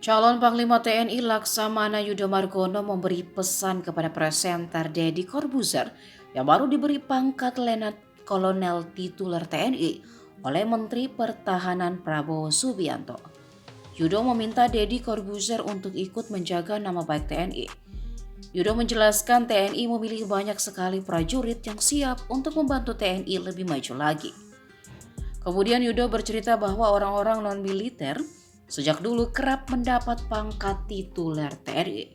Calon Panglima TNI Laksamana Yudo Margono memberi pesan kepada presenter Deddy Corbuzier yang baru diberi pangkat Letnan Kolonel tituler TNI oleh Menteri Pertahanan Prabowo Subianto. Yudo meminta Deddy Corbuzier untuk ikut menjaga nama baik TNI. Yudo menjelaskan TNI memiliki banyak sekali prajurit yang siap untuk membantu TNI lebih maju lagi. Kemudian Yudo bercerita bahwa orang-orang non-militer sejak dulu kerap mendapat pangkat tituler TNI.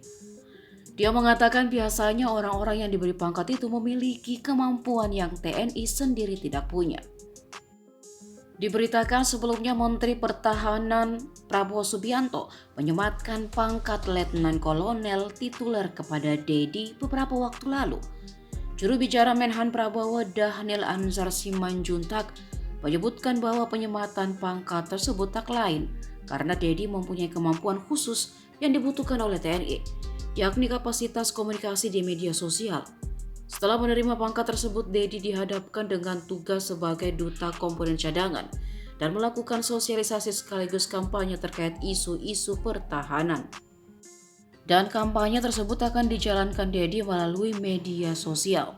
Dia mengatakan biasanya orang-orang yang diberi pangkat itu memiliki kemampuan yang TNI sendiri tidak punya. Diberitakan sebelumnya Menteri Pertahanan Prabowo Subianto menyematkan pangkat Letnan Kolonel tituler kepada Deddy beberapa waktu lalu. Juru bicara Menhan Prabowo Dhanil Anzar Simanjuntak menyebutkan bahwa penyematan pangkat tersebut tak lain karena Deddy mempunyai kemampuan khusus yang dibutuhkan oleh TNI, yakni kapasitas komunikasi di media sosial. Setelah menerima pangkat tersebut, Deddy dihadapkan dengan tugas sebagai duta komponen cadangan dan melakukan sosialisasi sekaligus kampanye terkait isu-isu pertahanan. Dan kampanye tersebut akan dijalankan Deddy melalui media sosial.